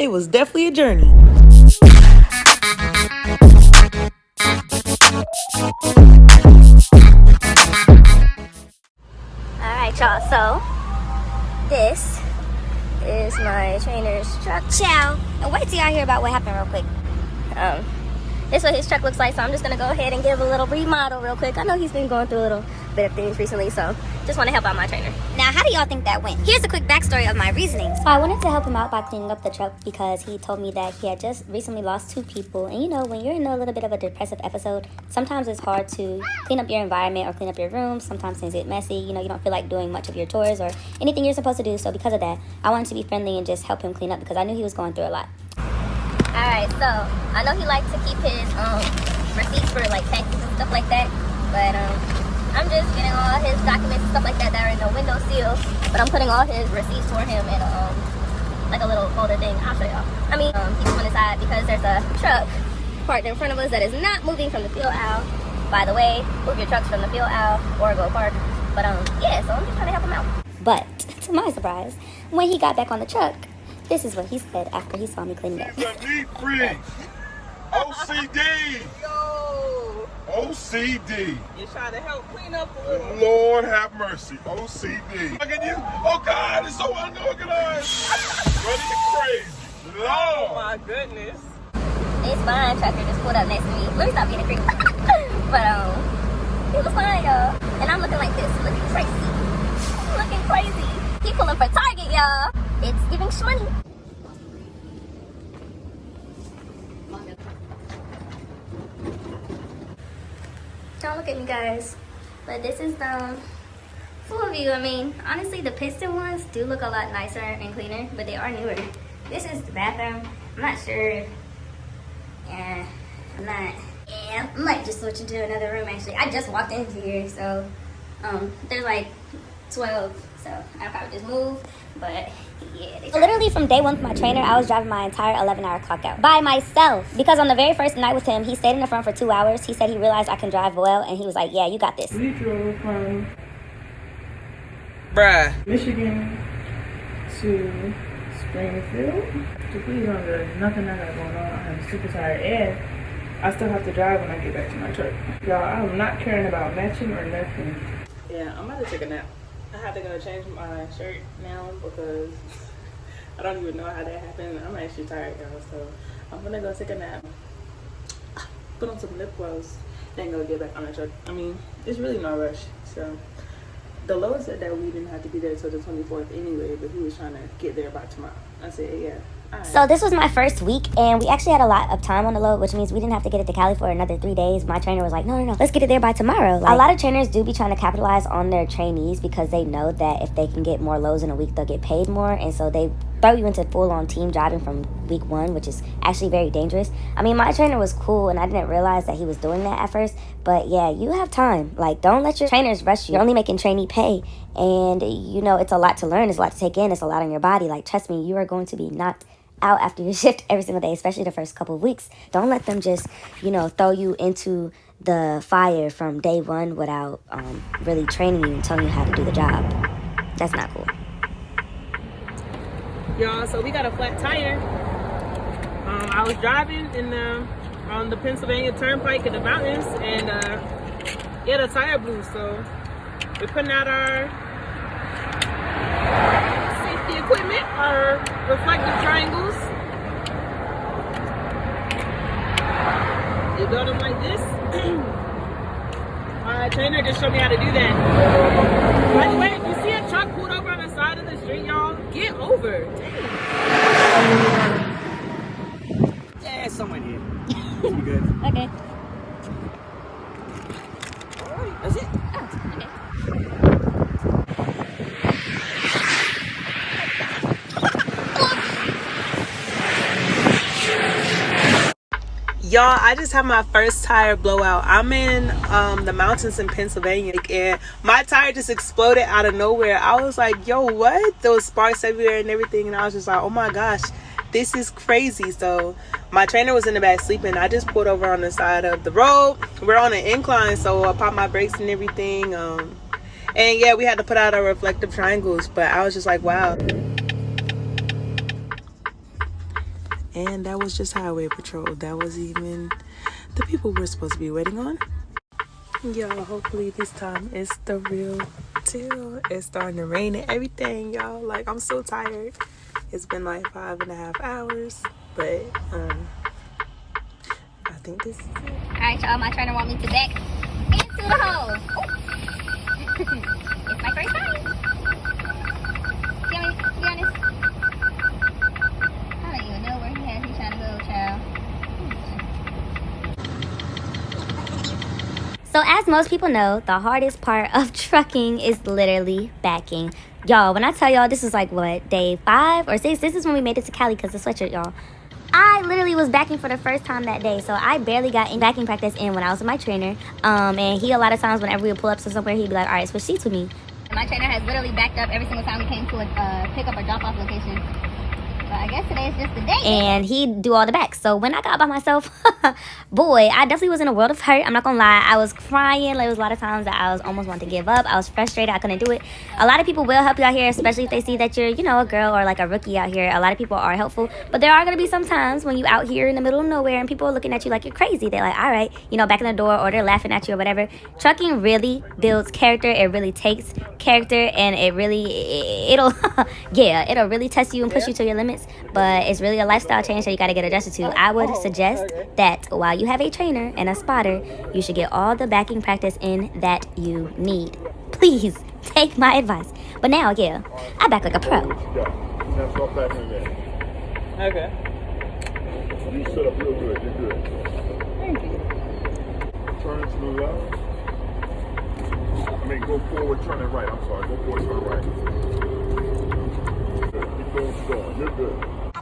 day was definitely a journey. Alright, y'all, so this is my trainer's truck. Ciao. And wait till y'all hear about what happened real quick. This is what his truck looks like, so I'm just gonna go ahead and give a little remodel real quick. I know he's been going through a little bit of things recently, so just want to help out my trainer. Now, how do y'all think that went? Here's a quick backstory of my reasoning. So I wanted to help him out by cleaning up the truck because he told me that he had just recently lost 2 people. And you know, when you're in a little bit of a depressive episode, sometimes it's hard to clean up your environment or clean up your room. Sometimes things get messy. You know, you don't feel like doing much of your chores or anything you're supposed to do. So because of that, I wanted to be friendly and just help him clean up because I knew he was going through a lot. Alright, so I know he likes to keep his receipts for like taxes and stuff like that, but I'm just getting all his documents and stuff like that are in the window seal, but I'm putting all his receipts for him in like a little folder thing. I'll show y'all. I mean, keep them on the side because there's a truck parked in front of us that is not moving from the field aisle. By the way, move your trucks from the field aisle or go park. But yeah, so I'm just trying to help him out. But to my surprise, when he got back on the truck, this is what he said after he saw me cleaning up. Deep freeze. OCD. Yo. OCD. You're trying to help clean up a little. Lord have mercy. OCD. Look at you. Oh God, it's so unorganized. Running crazy. Lord. Oh my goodness. It's fine, Trucker just pulled up next to me. Let me stop being a creep. But he was fine, y'all. And I'm looking like this, looking crazy. Looking crazy. He pulling for Target, y'all. It's giving shmoney. Don't look at me, guys. But this is the full view. I mean, honestly, the piston ones do look a lot nicer and cleaner, but they are newer. This is the bathroom. I'm not sure. Yeah, I might just switch into another room, actually. I just walked into here, so there's like 12, so I'll probably just move. But yeah, literally from day one with my trainer, I was driving my entire 11-hour clock out by myself. Because on the very first night with him, he stayed in the front for 2 hours. He said he realized I can drive well, and he was like, yeah, you got this. We drove from Michigan to Springfield. So please don't do nothing I got going on. I'm super tired, and I still have to drive when I get back to my truck. Y'all, I'm not caring about matching or nothing. Yeah, I'm about to take a nap. I have to go change my shirt now because I don't even know how that happened. I'm actually tired, y'all, so I'm gonna go take a nap, put on some lip gloss, then go get back on the truck. I mean, it's really no rush. So the Lowe said that we didn't have to be there till the 24th anyway, but he was trying to get there by tomorrow. I said, yeah. Right. So this was my first week, and we actually had a lot of time on the load, which means we didn't have to get it to Cali for another 3 days. My trainer was like, no, let's get it there by tomorrow. Like, a lot of trainers do be trying to capitalize on their trainees because they know that if they can get more loads in a week, they'll get paid more, and so they throw you into full-on team driving from week 1, which is actually very dangerous. I mean, my trainer was cool, and I didn't realize that he was doing that at first, but yeah, you have time. Like, don't let your trainers rush you. You're only making trainee pay, and you know, it's a lot to learn, it's a lot to take in, it's a lot on your body. Like, trust me, you are going to be knocked out after your shift every single day, especially the first couple of weeks. Don't let them just, you know, throw you into the fire from day 1 without really training you and telling you how to do the job. That's not cool. Y'all, so we got a flat tire. I was driving on the Pennsylvania Turnpike in the mountains, and yeah, the tire blew. So we're putting out our safety equipment, our reflective triangles. You build them like this. My trainer just showed me how to do that. By the way, if you see a truck pulled over on the side of the street, y'all, get over. Yeah, someone here. You good? Okay. Alright, that's it. Oh, okay. Y'all, I just had my first tire blowout. I'm in the mountains in Pennsylvania, and my tire just exploded out of nowhere. I was like, yo, what? There was sparks everywhere and everything, and I was just like, oh my gosh, this is crazy. So my trainer was in the back sleeping. I just pulled over on the side of the road. We're on an incline, so I popped my brakes and everything. And yeah, we had to put out our reflective triangles, but I was just like, wow. And that was just highway patrol. That was even the people we're supposed to be waiting on. Y'all, hopefully this time it's the real deal. It's starting to rain and everything, y'all. Like, I'm so tired. It's been like 5.5 hours, but I think this is it. All right, y'all, my trainer want me to back into the hole. It's my first time. See me, be honest. I don't even know where he's trying to go, child. So as most people know, the hardest part of trucking is literally backing. Y'all, when I tell y'all this is like, what, day 5 or 6? This is when we made it to Cali because of the sweatshirt, y'all. I literally was backing for the first time that day, so I barely got in backing practice in when I was with my trainer. And he, a lot of times, whenever we would pull up to somewhere, he'd be like, all right, switch seats with me. My trainer has literally backed up every single time we came to a pick-up or drop-off location. But I guess today is just the day. And he'd do all the backs. So when I got by myself, boy, I definitely was in a world of hurt. I'm not gonna lie. I was crying. Like, there was a lot of times that I was almost wanting to give up. I was frustrated. I couldn't do it. A lot of people will help you out here, especially if they see that you're, you know, a girl or like a rookie out here. A lot of people are helpful. But there are gonna be some times when you out here in the middle of nowhere and people are looking at you like you're crazy. They're like, all right, you know, back in the door, or they're laughing at you or whatever. Trucking really builds character. It really takes character, and it really, it'll, yeah, it'll really test you and push you to your limits. But it's really a lifestyle change that you got to get adjusted to. I would suggest that while you have a trainer and a spotter, you should get all the backing practice in that you need. Please take my advice. But now, yeah, I back like a pro. Okay. You set up real good. You're good. Thank you. Turn to the left. I mean, go forward, turn it right. I'm sorry. Go forward, turn right. Good. Keep going strong. You're good.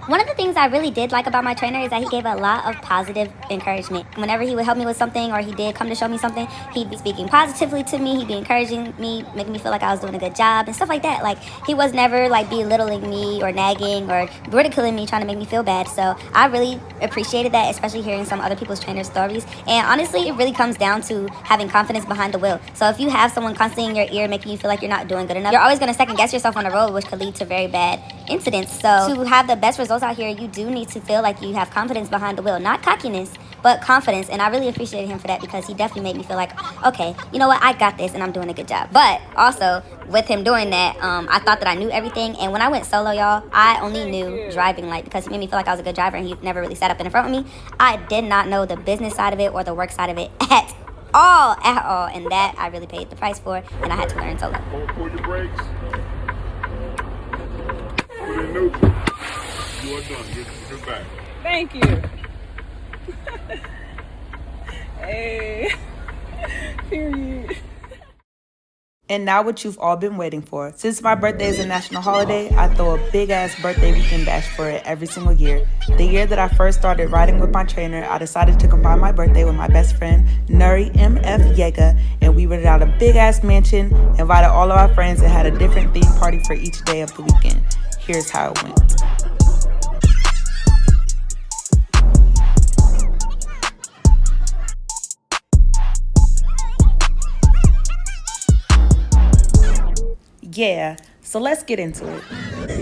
One of the things I really did like about my trainer is that he gave a lot of positive encouragement. Whenever he would help me with something, or he did come to show me something, he'd be speaking positively to me. He'd be encouraging me, making me feel like I was doing a good job and stuff like that. Like, he was never like belittling me or nagging or ridiculing me, trying to make me feel bad. So I really appreciated that, especially hearing some other people's trainer stories. And honestly, it really comes down to having confidence behind the wheel. So if you have someone constantly in your ear making you feel like you're not doing good enough, you're always going to second guess yourself on the road, which could lead to very bad incidents. So to have the best results out here, you do need to feel like you have confidence behind the wheel. Not cockiness, but confidence. And I really appreciated him for that, because he definitely made me feel like, okay, you know what, I got this and I'm doing a good job. But also, with him doing that, I thought that I knew everything. And when I went solo, y'all, I only knew driving light, because he made me feel like I was a good driver, and he never really sat up in front of me. I did not know the business side of it or the work side of it at all. And that I really paid the price for, and I had to learn solo. Pull your brakes. Put it in neutral. You are done. Get back. Thank you. Hey. Period. And now what you've all been waiting for. Since my birthday is a national holiday, I throw a big ass birthday weekend bash for it every single year. The year that I first started riding with my trainer, I decided to combine my birthday with my best friend, Nuri M.F. Yeager, and we rented out a big ass mansion, invited all of our friends, and had a different theme party for each day of the weekend. Here's how it went. Yeah, so let's get into it.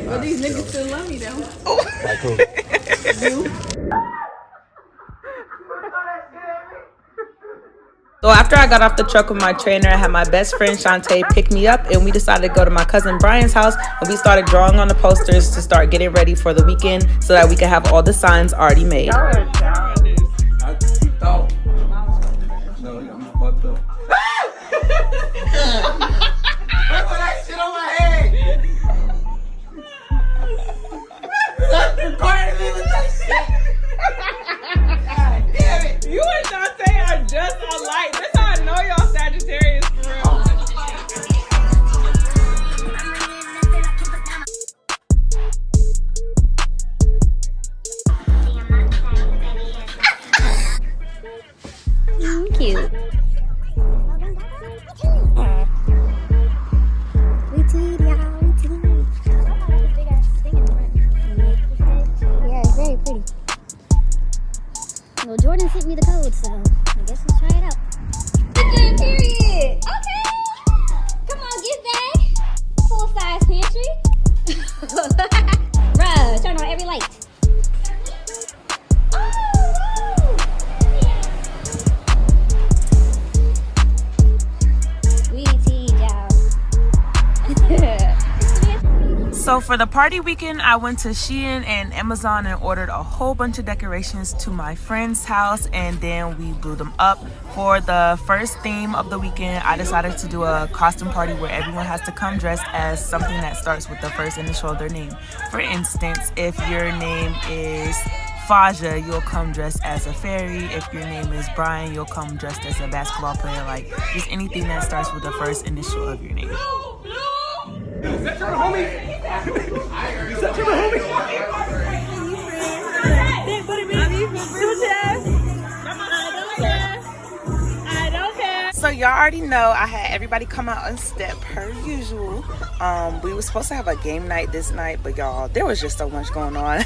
Well, these niggas still love me though. Like who? So after I got off the truck with my trainer, I had my best friend Shantae pick me up, and we decided to go to my cousin Brian's house, and we started drawing on the posters to start getting ready for the weekend so that we could have all the signs already made. I thought. No, you fucked up. That shit on my head. Recording me with that shit. God damn it. You and Shantae are just alike. That's how I know y'all Sagittarius for real. Cute. We teed, y'all. We teed. Yeah, it's very pretty. Well, Jordan sent me the code, so I guess let's try it out. So for the party weekend, I went to Shein and Amazon and ordered a whole bunch of decorations to my friend's house, and then we blew them up. For the first theme of the weekend, I decided to do a costume party where everyone has to come dressed as something that starts with the first initial of their name. For instance, if your name is Faja, you'll come dressed as a fairy. If your name is Brian, you'll come dressed as a basketball player. Like, just anything that starts with the first initial of your name. Is that your homie? Is that your homie? So y'all already know I had everybody come out and step per usual. We were supposed to have a game night this night, but y'all, there was just so much going on.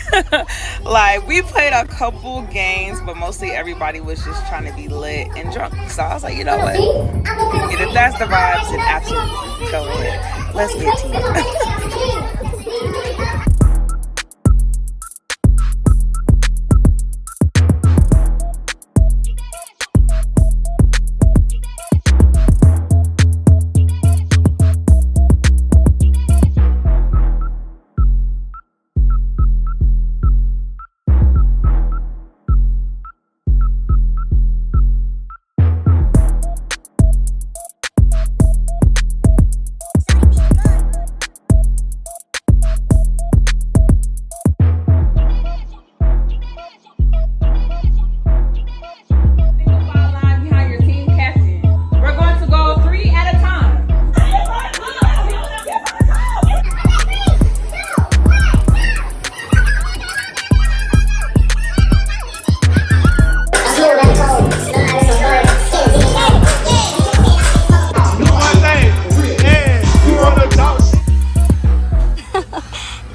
Like, we played a couple games, but mostly everybody was just trying to be lit and drunk. So I was like, you know what? And if that's the vibes, then absolutely go ahead. Let's be a team.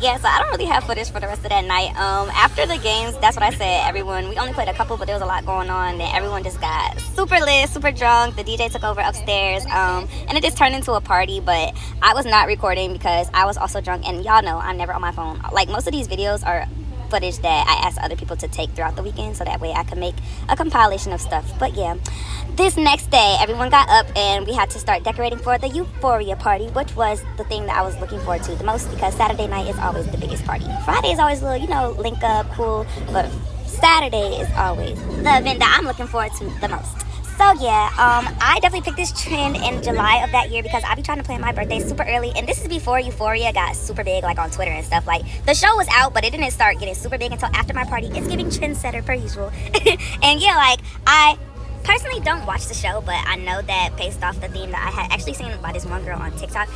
Yeah, so I don't really have footage for the rest of that night. After the games, that's what I said. Everyone, we only played a couple, but there was a lot going on. Then everyone just got super lit, super drunk. The DJ took over upstairs, and it just turned into a party. But I was not recording because I was also drunk, and y'all know I'm never on my phone. Like, most of these videos are footage that I asked other people to take throughout the weekend, so that way I could make a compilation of stuff. But yeah, this next day, everyone got up and we had to start decorating for the Euphoria party, which was the thing that I was looking forward to the most, because Saturday night is always the biggest party. Friday is always a little, you know, link up, cool, but Saturday is always the event that I'm looking forward to the most. So yeah, I definitely picked this trend in July of that year because I be trying to plan my birthday super early, and this is before Euphoria got super big, like on Twitter and stuff. Like, the show was out, but it didn't start getting super big until after my party. It's giving trendsetter per usual. And yeah, like, I personally don't watch the show, but I know that based off the theme that I had actually seen by this one girl on TikTok,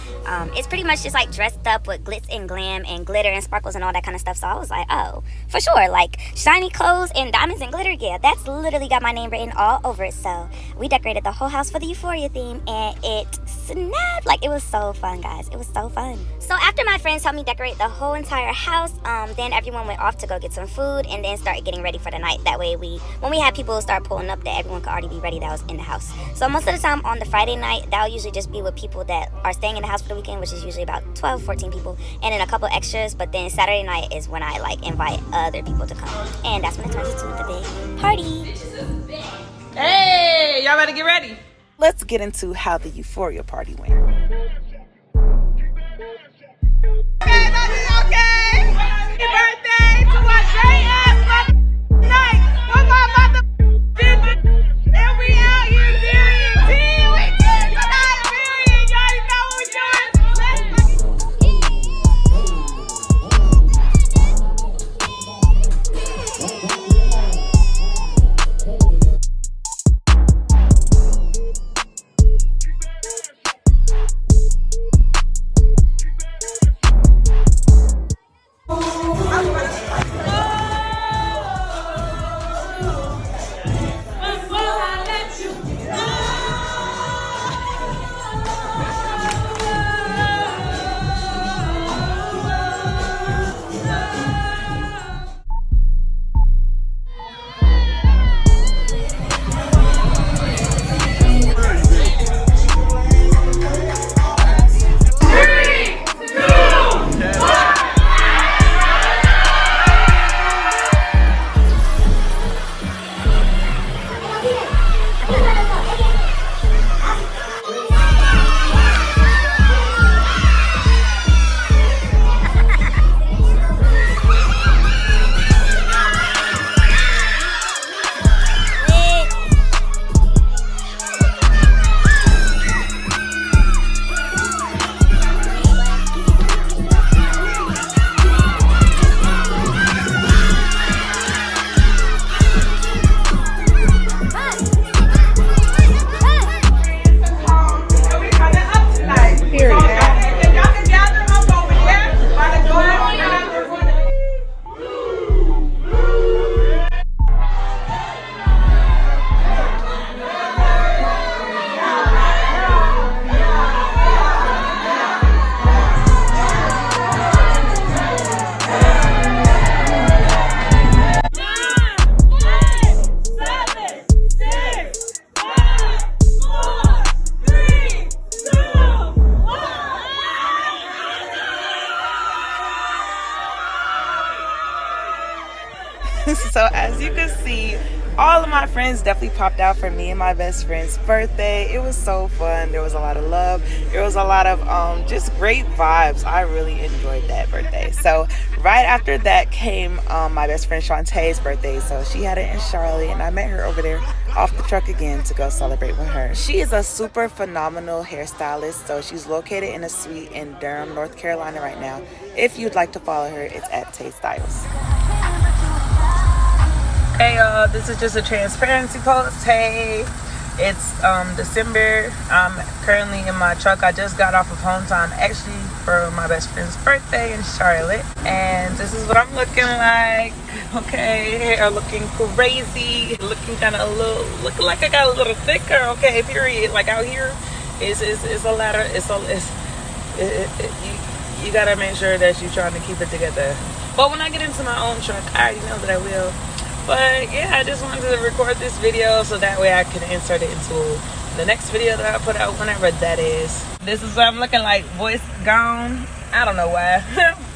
it's pretty much just like dressed up with glitz and glam and glitter and sparkles and all that kind of stuff. So I was like, oh, for sure, like shiny clothes and diamonds and glitter, yeah, that's literally got my name written all over it. So we decorated the whole house for the Euphoria theme, and it snapped. Like, it was so fun, guys. It was so fun. So after my friends helped me decorate the whole entire house, then everyone went off to go get some food and then started getting ready for the night. That way, when we had people start pulling up, that everyone could already be ready that was in the house. So most of the time on the Friday night, that'll usually just be with people that are staying in the house for the weekend, which is usually about 12, 14 people, and then a couple extras. But then Saturday night is when I like invite other people to come, and that's when it turns into the big party. Hey, y'all better get ready. Let's get into how the Euphoria party went. Okay. Happy birthday to our great ass night. We're about to and we out here doing tea. We did tonight, period. You already know what we're doing. could see, all of my friends definitely popped out for me and my best friend's birthday. It was so fun. There was a lot of love. There was a lot of just great vibes. I really enjoyed that birthday. So right after that came my best friend Shantae's birthday. So she had it in Charlotte, and I met her over there off the truck again to go celebrate with her. She is a super phenomenal hairstylist. So she's located in a suite in Durham, North Carolina right now. If you'd like to follow her, it's at Tay Styles. Hey y'all, this is just a transparency post. Hey, it's December. I'm currently in my truck. I just got off of home time actually for my best friend's birthday in Charlotte, and this is what I'm looking like. Okay, hair looking crazy, looking kind of looking like I got a little thicker. Okay, period. Like out here is a lot of you gotta make sure that you're trying to keep it together. But when I get into my own truck, I already know that I will. But yeah, I just wanted to record this video so that way I can insert it into the next video that I put out, whenever that is. This is what I'm looking like, voice gone. I don't know why,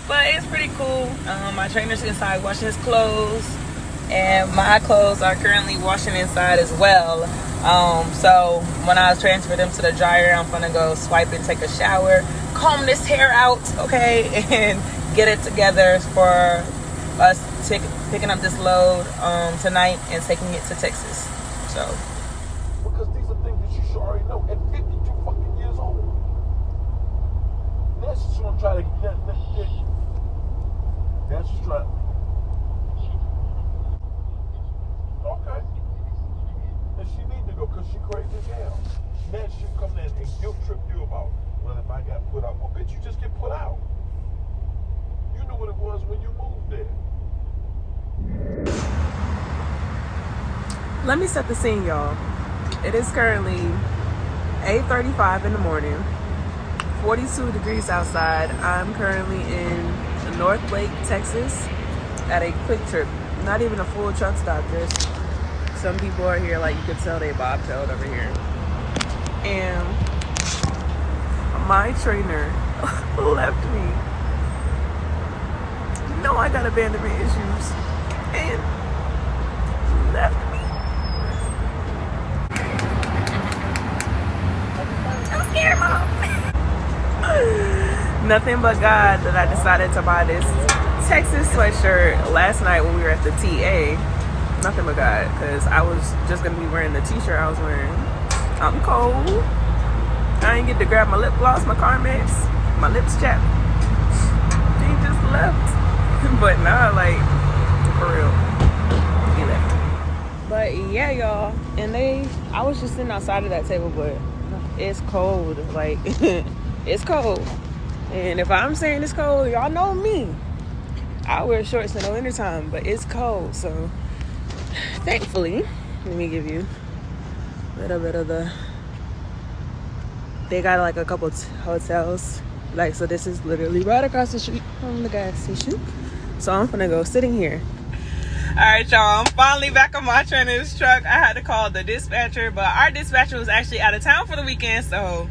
but it's pretty cool. My trainer's inside washing his clothes, and my clothes are currently washing inside as well. So when I transfer them to the dryer, I'm gonna go swipe and take a shower, comb this hair out, okay, and get it together for us picking up this load tonight and taking it to Texas. So Because these are things that you should already know at 52 fucking years old. Now she's gonna try to get. Now she's trying. Okay. And she need to go because she crazy as hell. Now she come in and guilt trip you about, well, if I got put out. Well, bitch, you just get put out. You knew what it was when you moved there. let me set the scene, y'all. It is currently 8:35 in the morning, 42 degrees outside. I'm currently in North Lake, Texas at a quick trip. Not even a full truck stop, just some people are here, like you could tell they bobtailed over here. And my trainer left me. You know I got abandonment issues, and left me. I'm scared, Mom. Nothing but God that I decided to buy this Texas sweatshirt last night when we were at the TA. Nothing but God, because I was just gonna be wearing the t-shirt I was wearing. I'm cold. I didn't get to grab my lip gloss, my Carmex, my lips chapped. He just left. But nah, like, for real, he left. But yeah, y'all, and I was just sitting outside of that table, but it's cold. Like, it's cold. And if I'm saying it's cold, y'all know me. I wear shorts in the wintertime, but it's cold, so thankfully, let me give you a little bit of they got like a couple hotels, like, so this is literally right across the street from the gas station. So I'm gonna go sitting here. All right, y'all, I'm finally back on my trainer's truck. I had to call the dispatcher, but our dispatcher was actually out of town for the weekend. So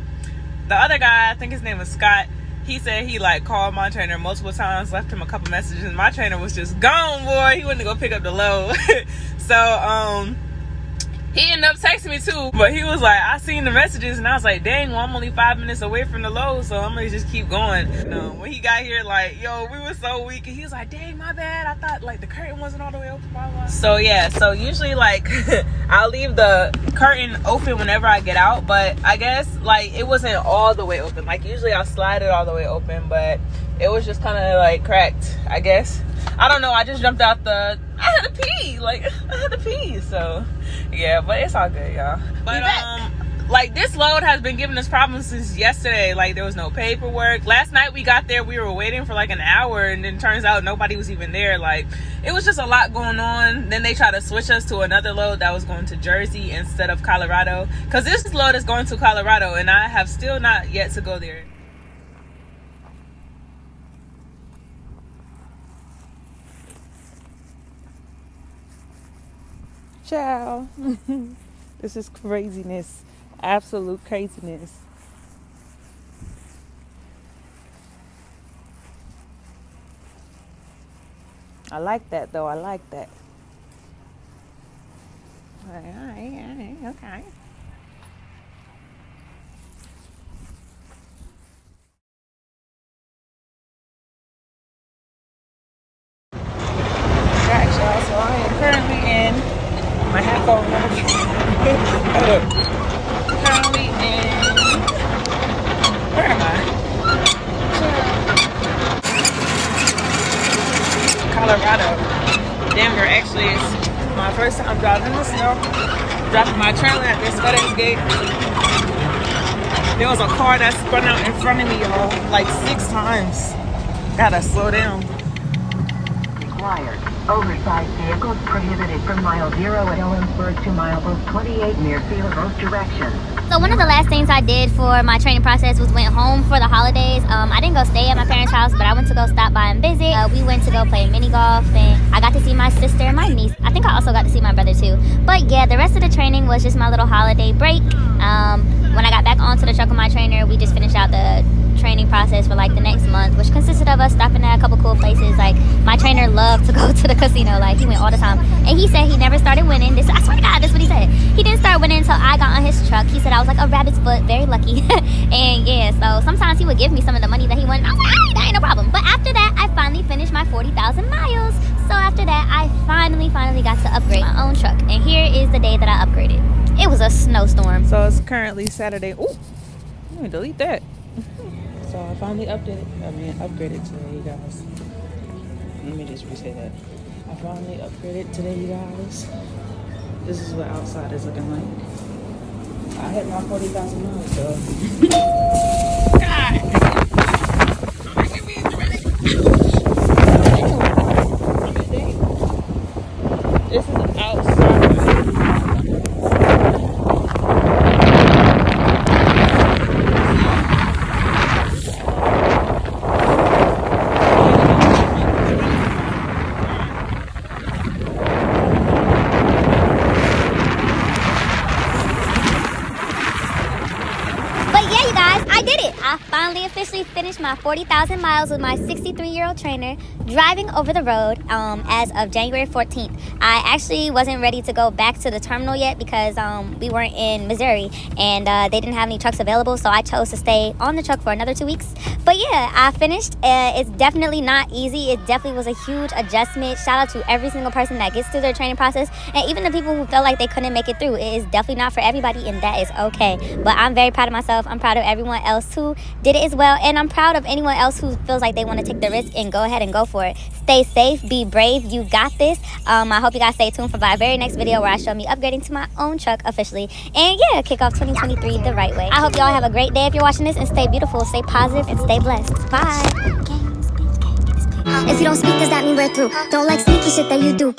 the other guy, I think his name was Scott, he said he like called my trainer multiple times, left him a couple messages, and my trainer was just gone, boy. He went to go pick up the load. So he ended up texting me too, but he was like, I seen the messages, and I was like, dang, well, I'm only 5 minutes away from the load, so I'm gonna just keep going. When he got here, like, yo, we were so weak, and he was like, dang, my bad, I thought like the curtain wasn't all the way open, blah, blah. So yeah, so usually like I'll leave the curtain open whenever I get out, but I guess like it wasn't all the way open. Like usually I'll slide it all the way open, but it was just kind of like cracked, I guess. I don't know, I just jumped out I had to pee, like I had to pee, so yeah, but it's all good, y'all. But like this load has been giving us problems since yesterday. Like there was no paperwork. Last night we got there, we were waiting for like an hour, and then turns out nobody was even there. Like it was just a lot going on. Then they tried to switch us to another load that was going to Jersey instead of Colorado, because this load is going to Colorado, and I have still not yet to go there. Ciao. This is craziness, absolute craziness. I like that though, I like that. Okay. Alright, y'all, so I am currently in my hat phone. Currently in, where am I? Colorado. Denver actually is my first time driving in the snow. Dropping my trailer at this FedEx gate. There was a car that spun out in front of me, y'all, like 6 times. Gotta slow down. Required. Oversized vehicles prohibited from mile 0 at Ellensburg to mile 28 near Field both directions. So one of the last things I did for my training process was went home for the holidays. I didn't go stay at my parents' house, but I went to go stop by and visit. We went to go play mini golf, and I got to see my sister and my niece. I think I also got to see my brother too. But yeah, the rest of the training was just my little holiday break. When I got back onto the truck with my trainer, we just finished out the training process for like the next month, which consisted of us stopping at a couple cool places. Like my trainer loved to go to the casino, like he went all the time, and he said he never started winning. This, I swear to God, this is what he said. He didn't start winning until I got on his truck. He said I was like a rabbit's foot, very lucky. And yeah, so sometimes he would give me some of the money that he won. I was like, hey, that ain't no problem. But after that, I finally finished my 40,000 miles. So after that, I finally got to upgrade my own truck, and here is the day that I upgraded. It was a snowstorm. So it's currently Saturday. Ooh, let me delete that. So I finally upgraded today, you guys. Let me just re-say that. I finally upgraded today, you guys. This is what outside is looking like. I hit my 40,000 miles, so. God! This is outside. I finally officially finished my 40,000 miles with my 63-year-old trainer driving over the road as of January 14th. I actually wasn't ready to go back to the terminal yet because we weren't in Missouri and they didn't have any trucks available, so I chose to stay on the truck for another 2 weeks. But yeah, I finished. It's definitely not easy. It definitely was a huge adjustment. Shout out to every single person that gets through their training process, and even the people who felt like they couldn't make it through. It is definitely not for everybody, and that is okay. But I'm very proud of myself. I'm proud of everyone else who did it as well, and I'm proud of anyone else who feels like they want to take the risk and go ahead and go for it. Stay safe, be brave, you got this. I hope you guys stay tuned for my very next video where I show me upgrading to my own truck officially, and yeah, kick off 2023 the right way. I hope y'all have a great day if you're watching this, and stay beautiful, stay positive, and stay blessed. Bye. If you don't speak, does that mean we're through? Don't like sneaky shit that you do.